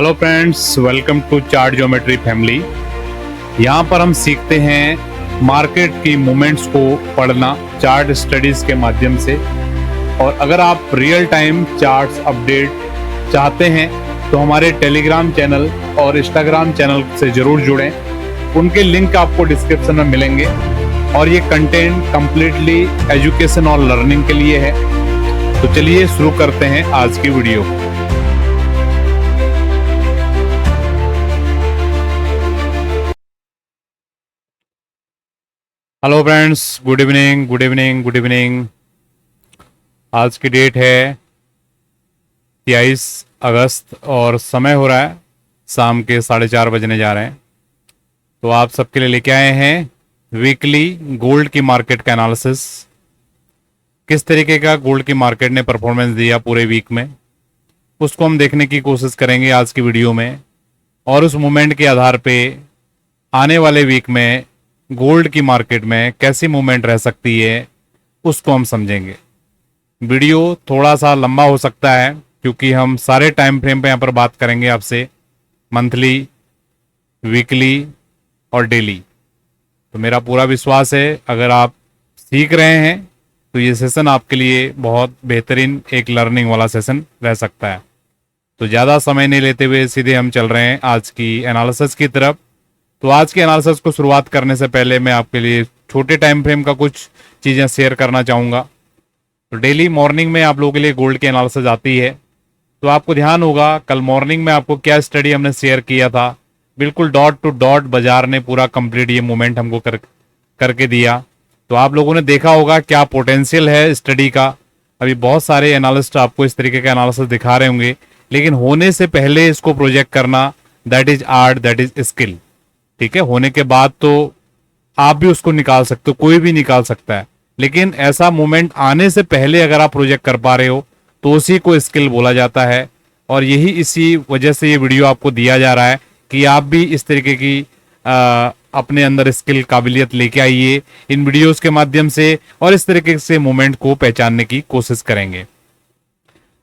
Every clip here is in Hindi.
Hello friends, welcome to chart geometry family. यहाँ पर हम सीखते हैं मार्केट की मूवमेंट्स को पढ़ना चार्ट स्टडीज के माध्यम से। और अगर आप रियल टाइम चार्ट्स अपडेट चाहते हैं तो हमारे टेलीग्राम चैनल और इंस्टाग्राम चैनल से ज़रूर जुड़ें। उनके लिंक आपको डिस्क्रिप्शन में मिलेंगे और ये कंटेंट कंप्लीटली एजुकेशन और लर्निंग के लिए है। तो चलिए शुरू करते हैं आज की video. Hello friends, good evening good evening good evening. आज की डेट है 23 अगस्त और समय हो रहा है शाम के 4:30 बजने जा रहे हैं। तो आप सबके लिए लेके आए हैं वीकली गोल्ड की मार्केट का एनालिसिस। किस तरीके का गोल्ड की मार्केट ने परफॉर्मेंस दिया पूरे वीक में, उसको हम देखने की कोशिश करेंगे आज की वीडियो में। और उस मोमेंट के आधार पे आने वाले वीक में गोल्ड की मार्केट में कैसी मूवमेंट रह सकती है उसको हम समझेंगे। वीडियो थोड़ा सा लंबा हो सकता है क्योंकि हम सारे टाइम फ्रेम पे यहाँ पर बात करेंगे आपसे, मंथली, वीकली और डेली। तो मेरा पूरा विश्वास है अगर आप सीख रहे हैं तो ये सेशन आपके लिए बहुत बेहतरीन एक लर्निंग वाला सेशन रह सकता है। तो ज़्यादा समय नहीं लेते हुए सीधे हम चल रहे हैं आज की एनालिसिस की तरफ। तो आज के एनालिसिस को शुरुआत करने से पहले मैं आपके लिए छोटे टाइम फ्रेम का कुछ चीज़ें शेयर करना चाहूँगा। तो डेली मॉर्निंग में आप लोगों के लिए गोल्ड की एनालिसिस आती है। तो आपको ध्यान होगा कल मॉर्निंग में आपको क्या स्टडी हमने शेयर किया था, बिल्कुल डॉट टू डॉट बाजार ने पूरा कंप्लीट ये मूवमेंट हमको करके दिया। तो आप लोगों ने देखा होगा क्या पोटेंशियल है स्टडी का। अभी बहुत सारे एनालिस्ट आपको इस तरीके का एनालिसिस दिखा रहे होंगे, लेकिन होने से पहले इसको प्रोजेक्ट करना, that is art, that is skill. ठीक है, होने के बाद तो आप भी उसको निकाल सकते हो, कोई भी निकाल सकता है, लेकिन ऐसा मोमेंट आने से पहले अगर आप प्रोजेक्ट कर पा रहे हो तो उसी को स्किल बोला जाता है। और यही इसी वजह से ये वीडियो आपको दिया जा रहा है कि आप भी इस तरीके की अपने अंदर स्किल काबिलियत लेके आइए इन वीडियोस के माध्यम से और इस तरीके से मोमेंट को पहचानने की कोशिश करेंगे।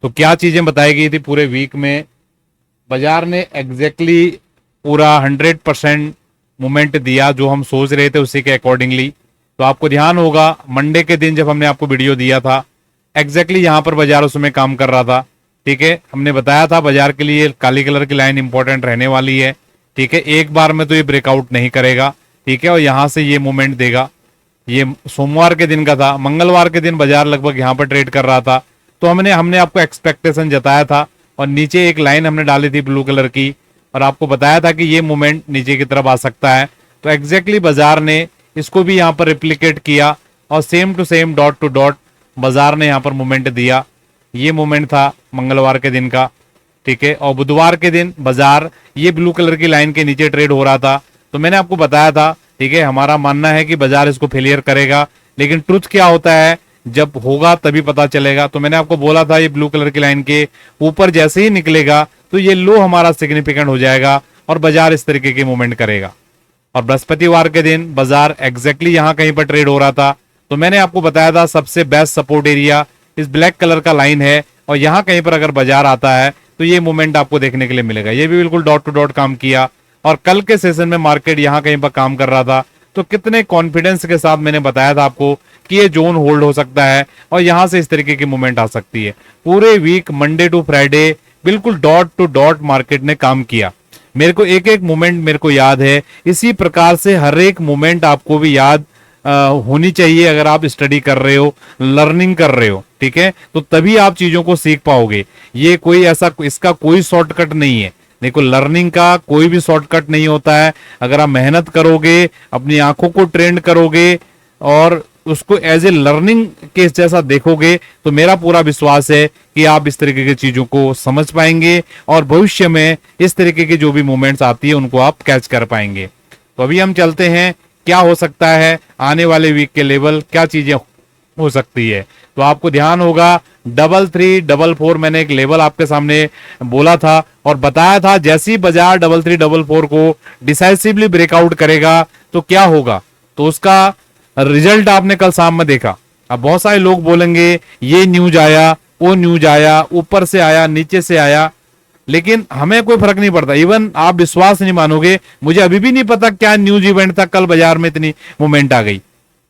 तो क्या चीजें बताई गई थी पूरे वीक में, बाजार ने एग्जैक्टली पूरा 100% मूवमेंट दिया जो हम सोच रहे थे उसी के अकॉर्डिंगली। तो आपको ध्यान होगा मंडे के दिन जब हमने आपको वीडियो दिया था एग्जैक्टली यहाँ पर बाजार उसमें काम कर रहा था। ठीक है, हमने बताया था बाजार के लिए काली कलर की लाइन इंपॉर्टेंट रहने वाली है। ठीक है, एक बार में तो ये ब्रेकआउट नहीं करेगा। ठीक है, और यहाँ से ये मूवमेंट देगा। ये सोमवार के दिन का था, मंगलवार के दिन बाजार लगभग यहाँ पर ट्रेड कर रहा था। तो हमने आपको एक्सपेक्टेशन जताया था और नीचे एक लाइन हमने डाली थी ब्लू कलर की और आपको बताया था कि ये मूवमेंट नीचे की तरफ आ सकता है। तो एग्जैक्टली बाजार ने इसको भी यहाँ पर रिप्लिकेट किया और same to same dot to dot बाजार ने यहाँ पर मूवमेंट दिया। ये मूवमेंट था मंगलवार के दिन का। ठीक है, और बुधवार के दिन बाजार ये ब्लू कलर की लाइन के नीचे ट्रेड हो रहा था। तो मैंने आपको बताया था, ठीक है, हमारा मानना है कि बाजार इसको फेलियर करेगा, लेकिन ट्रुथ क्या होता है जब होगा तभी पता चलेगा। तो मैंने आपको बोला था ये ब्लू कलर की लाइन के ऊपर जैसे ही निकलेगा तो ये लो हमारा सिग्निफिकेंट हो जाएगा और बाजार इस तरीके की मूवमेंट करेगा। और बृहस्पतिवार के दिन बाजार एग्जैक्टली यहाँ कहीं पर ट्रेड हो रहा था। तो मैंने आपको बताया था सबसे बेस्ट सपोर्ट एरिया इस ब्लैक कलर का लाइन है और यहाँ कहीं पर अगर बाजार आता है तो ये मूवमेंट आपको देखने के लिए मिलेगा। ये भी बिल्कुल डॉट टू डॉट काम किया और कल के सेशन में मार्केट यहाँ कहीं पर काम कर रहा था। तो कितने कॉन्फिडेंस के साथ मैंने बताया था आपको कि ये जोन होल्ड हो सकता है और यहाँ से इस तरीके की मूवमेंट आ सकती है। पूरे वीक मंडे टू फ्राइडे बिल्कुल डॉट टू डॉट मार्केट ने काम किया। मेरे को एक एक मोमेंट मेरे को याद है। इसी प्रकार से हर एक मोमेंट आपको भी याद होनी चाहिए अगर आप स्टडी कर रहे हो, लर्निंग कर रहे हो। ठीक है, तो तभी आप चीजों को सीख पाओगे। ये कोई ऐसा इसका कोई शॉर्टकट नहीं है। देखो, लर्निंग का कोई भी शॉर्टकट नहीं होता है। अगर आप मेहनत करोगे, अपनी आंखों को ट्रेंड करोगे और उसको एज ए लर्निंग के जैसा देखोगे तो मेरा पूरा विश्वास है कि आप इस तरीके की चीजों को समझ पाएंगे और भविष्य में इस तरीके की जो भी मूवमेंट्स आती है उनको आप कैच कर पाएंगे। तो अभी हम चलते हैं क्या हो सकता है आने वाले वीक के लेवल, क्या चीजें हो सकती है। तो आपको ध्यान होगा 3344 मैंने एक लेवल आपके सामने बोला था और बताया था जैसे ही बाजार 3344 को डिसाइसिवली ब्रेकआउट करेगा तो क्या होगा। तो उसका रिजल्ट आपने कल शाम में देखा। अब बहुत सारे लोग बोलेंगे ये न्यूज आया, वो न्यूज आया, ऊपर से आया, नीचे से आया। लेकिन हमें कोई फर्क नहीं पड़ता। इवन आप विश्वास नहीं मानोगे, मुझे अभी भी नहीं पता क्या न्यूज इवेंट था कल बाजार में इतनी मूवमेंट आ गई।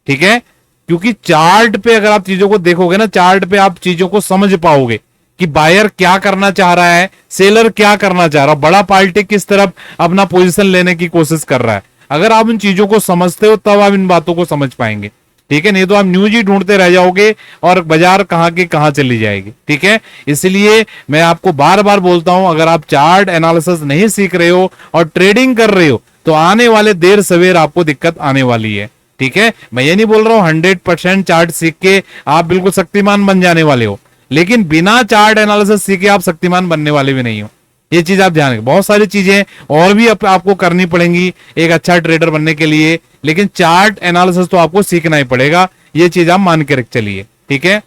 ठीक है, क्योंकि चार्ट पे अगर आप चीजों को देखोगे ना, चार्ट पे आप चीजों को समझ पाओगे कि बायर क्या करना चाह रहा है, सेलर क्या करना चाह रहा है, बड़ा पार्टी किस तरफ अपना पोजीशन लेने की कोशिश कर रहा है। अगर आप इन चीजों को समझते हो तब आप इन बातों को समझ पाएंगे। ठीक है, नहीं तो आप न्यूज ही ढूंढते रह जाओगे और बाजार कहां की कहां चली जाएगी। ठीक है, इसलिए मैं आपको बार बार बोलता हूं, अगर आप चार्ट एनालिसिस नहीं सीख रहे हो और ट्रेडिंग कर रहे हो तो आने वाले देर सवेर आपको दिक्कत आने वाली है। ठीक है, मैं ये नहीं बोल रहा हूं 100% चार्ट सीख के आप बिल्कुल शक्तिमान बन जाने वाले हो, लेकिन बिना चार्ट एनालिसिस सीखे आप शक्तिमान बनने वाले भी नहीं हो। ये चीज आप ध्यान रखें। बहुत सारी चीजें और भी आपको करनी पड़ेंगी एक अच्छा ट्रेडर बनने के लिए, लेकिन चार्ट एनालिसिस तो आपको सीखना ही पड़ेगा। ये चीज आप मान के रख चलिए। ठीक है,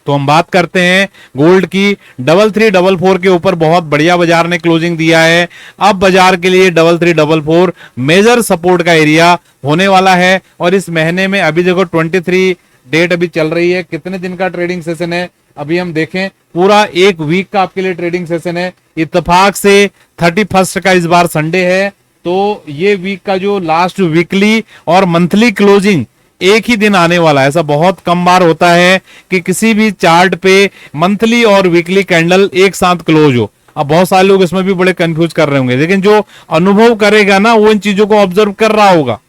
तो हम बात करते हैं गोल्ड की। 3344 के ऊपर बहुत बढ़िया बाजार ने क्लोजिंग दिया है। अब बाजार के लिए 3344 मेजर सपोर्ट का एरिया होने वाला है। और इस महीने में अभी देखो 23 डेट अभी चल रही है। कितने दिन का ट्रेडिंग सेशन है अभी हम देखें, पूरा एक वीक का आपके लिए ट्रेडिंग सेशन है। इत्तेफाक से 31 का इस बार संडे है, तो ये वीक का जो लास्ट वीकली और मंथली क्लोजिंग एक ही दिन आने वाला है। ऐसा बहुत कम बार होता है कि किसी भी चार्ट पे मंथली और वीकली कैंडल एक साथ क्लोज हो। अब बहुत सारे लोग इसमें भी बड़े कंफ्यूज कर रहे होंगे, लेकिन जो अनुभव करेगा ना वो इन चीजों को ऑब्जर्व कर रहा होगा।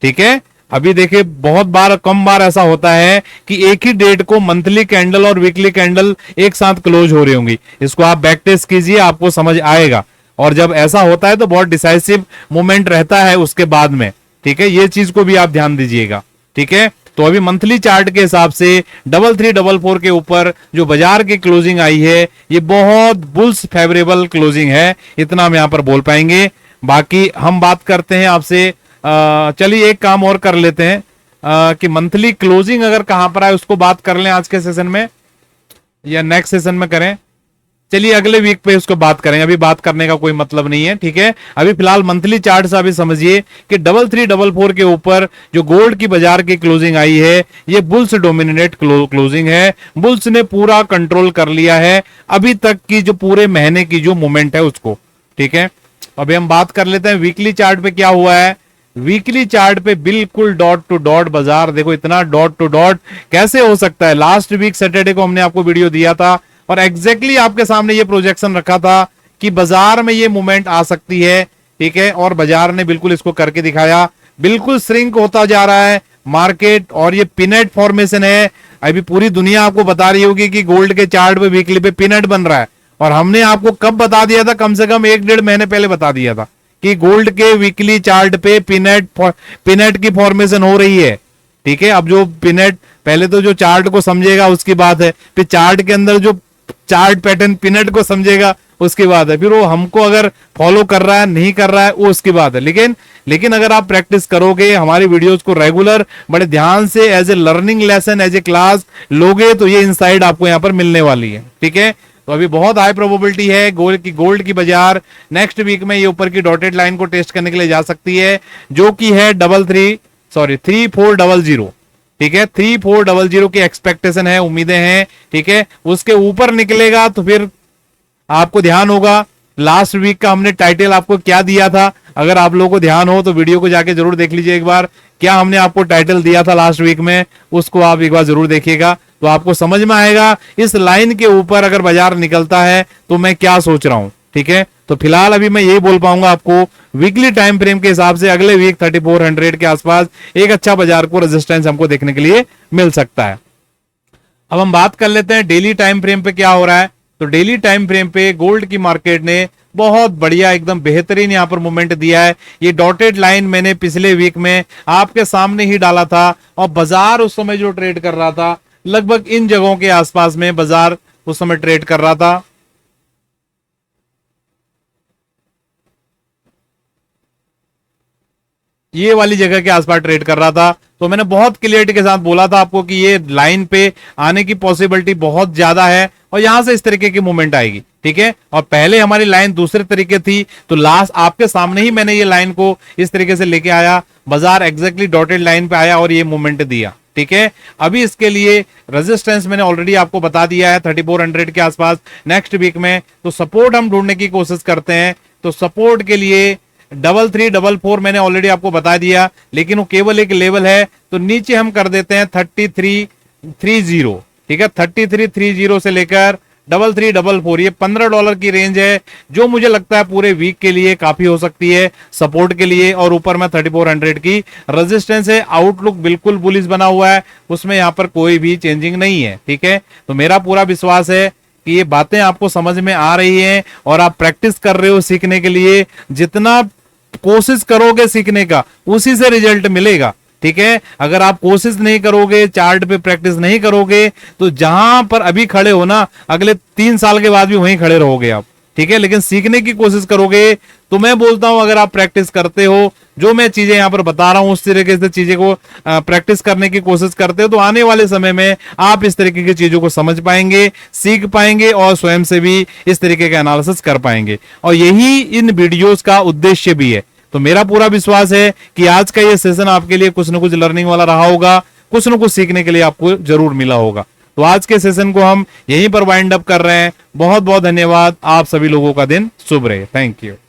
ठीक है, अभी देखिए बहुत बार कम बार ऐसा होता है कि एक ही डेट को मंथली कैंडल और वीकली कैंडल एक साथ क्लोज हो रही होंगी। इसको आप बैक टेस्ट कीजिए, आपको समझ आएगा। और जब ऐसा होता है तो बहुत डिसाइसिव मूवमेंट रहता है उसके बाद में। ठीक है, ये चीज को भी आप ध्यान दीजिएगा। ठीक है, तो अभी मंथली चार्ट के हिसाब से 3344 के ऊपर जो बाजार की क्लोजिंग आई है ये बहुत बुल्स फेवरेबल क्लोजिंग है, इतना हम यहां पर बोल पाएंगे। बाकी हम बात करते हैं आपसे, चलिए एक काम और कर लेते हैं कि मंथली क्लोजिंग अगर कहां पर आए उसको बात कर लें आज के सेशन में या नेक्स्ट सेशन में करें। चलिए अगले वीक पे उसको बात करें, अभी बात करने का कोई मतलब नहीं है। ठीक है, अभी फिलहाल मंथली चार्ट से अभी समझिए कि 3344 के ऊपर जो गोल्ड की बाजार की क्लोजिंग आई है ये बुल्स डोमिनेट क्लोजिंग है। बुल्स ने पूरा कंट्रोल कर लिया है अभी तक की जो पूरे महीने की जो मूवमेंट है उसको। ठीक है, अभी हम बात कर लेते हैं वीकली चार्ट पे क्या हुआ है। वीकली चार्ट पे बिल्कुल डॉट टू डॉट बाजार, देखो इतना डॉट टू डॉट कैसे हो सकता है। लास्ट वीक सैटरडे को हमने आपको वीडियो दिया था और एग्जैक्टली आपके सामने ये प्रोजेक्शन रखा था कि बाजार में ये मूवमेंट आ सकती है। ठीक है, और बाजार ने बिल्कुल इसको करके दिखाया। बिल्कुल श्रिंक होता जा रहा है मार्केट और ये पिनट फॉर्मेशन है। अभी पूरी दुनिया आपको बता रही होगी कि गोल्ड के चार्ट पे वीकली पे पिनट बन रहा है, और हमने आपको कब बता दिया था, कम से कम 1-1.5 महीने पहले बता दिया था कि गोल्ड के वीकली चार्ट पे पिनट की फॉर्मेशन हो रही है। ठीक है, अब जो पिनट, पहले तो जो चार्ट को समझेगा उसकी बात है, फिर चार्ट के अंदर जो चार्ट पैटर्न पिनट को समझेगा उसकी बात है, फिर वो हमको अगर फॉलो कर रहा है नहीं कर रहा है वो उसकी बात है। लेकिन अगर आप प्रैक्टिस करोगे, हमारी वीडियोस को रेगुलर बड़े ध्यान से as a learning lesson, as a class लोगे तो ये इनसाइड आपको यहाँ पर मिलने वाली है। ठीक है, तो अभी बहुत हाई प्रोबेबिलिटी है गोल्ड की बाजार नेक्स्ट वीक में ये ऊपर की डॉटेड लाइन को टेस्ट करने के लिए जा सकती है, जो कि है 3400। ठीक है, 3400 की एक्सपेक्टेशन है, उम्मीदें हैं। ठीक है, उसके ऊपर निकलेगा तो फिर आपको ध्यान होगा लास्ट वीक का हमने टाइटल आपको क्या दिया था। अगर आप लोगों को ध्यान हो तो वीडियो को जाके जरूर देख लीजिए एक बार, क्या हमने आपको टाइटल दिया था लास्ट वीक में, उसको आप एक बार जरूर देखिएगा तो आपको समझ में आएगा इस लाइन के ऊपर अगर बाजार निकलता है तो मैं क्या सोच रहा हूं। ठीक है, तो फिलहाल अभी मैं यही बोल पाऊंगा आपको, वीकली टाइम फ्रेम के हिसाब से अगले वीक 3400 के आसपास एक अच्छा बाजार को रेजिस्टेंस हमको देखने के लिए मिल सकता है। अब हम बात कर लेते हैं डेली टाइम फ्रेम पे क्या हो रहा है। तो डेली टाइम फ्रेम पे गोल्ड की मार्केट ने बहुत बढ़िया एकदम बेहतरीन यहां पर मूवमेंट दिया है। ये डॉटेड लाइन मैंने पिछले वीक में आपके सामने ही डाला था, और बाजार उस समय जो ट्रेड कर रहा था लगभग इन जगहों के आसपास में बाजार उस समय ट्रेड कर रहा था। ये वाली जगह के आसपास ट्रेड कर रहा था। तो मैंने बहुत क्लियरिटी के साथ बोला था आपको कि ये लाइन पे आने की पॉसिबिलिटी बहुत ज्यादा है और यहां से इस तरीके की मूवमेंट आएगी। ठीक है, और पहले हमारी लाइन दूसरे तरीके थी, तो लास्ट आपके सामने ही मैंने ये लाइन को इस तरीके से लेके आया, बाजार एग्जैक्टली डॉटेड लाइन पे आया और ये मूवमेंट दिया। ठीक है। अभी इसके लिए रेजिस्टेंस मैंने ऑलरेडी आपको बता दिया है 3400 के आसपास नेक्स्ट वीक में। तो सपोर्ट हम ढूंढने की कोशिश करते हैं। तो सपोर्ट के लिए 3344 मैंने ऑलरेडी आपको बता दिया, लेकिन वो केवल एक लेवल है। तो नीचे हम कर देते हैं 3330, ठीक है। 3330 से लेकर 3344, ये $15 की रेंज है, जो मुझे लगता है पूरे वीक के लिए काफी हो सकती है सपोर्ट के लिए। और ऊपर में 3400 की रेजिस्टेंस है। आउटलुक बिल्कुल बुलिश बना हुआ है, उसमें यहां पर कोई भी चेंजिंग नहीं है, ठीक है। तो मेरा पूरा विश्वास है कि ये बातें आपको समझ में आ रही हैं और आप प्रैक्टिस कर रहे हो सीखने के लिए। जितना कोशिश करोगे सीखने का, उसी से रिजल्ट मिलेगा, ठीक है। अगर आप कोशिश नहीं करोगे, चार्ट पे प्रैक्टिस नहीं करोगे, तो जहां पर अभी खड़े हो ना, अगले 3 साल के बाद भी वहीं खड़े रहोगे आप, ठीक है। लेकिन सीखने की कोशिश करोगे तो मैं बोलता हूं, अगर आप प्रैक्टिस करते हो, जो मैं चीजें यहां पर बता रहा हूं उस तरीके से चीजें को प्रैक्टिस करने की कोशिश करते हो, तो आने वाले समय में आप इस तरीके की चीजों को समझ पाएंगे, सीख पाएंगे और स्वयं से भी इस तरीके का एनालिसिस कर पाएंगे। और यही इन वीडियोस का उद्देश्य भी है। तो मेरा पूरा विश्वास है कि आज का ये सेशन आपके लिए कुछ ना कुछ लर्निंग वाला रहा होगा, कुछ ना कुछ सीखने के लिए आपको जरूर मिला होगा। तो आज के सेशन को हम यहीं पर वाइंड अप कर रहे हैं। बहुत बहुत धन्यवाद। आप सभी लोगों का दिन शुभ रहे। Thank you.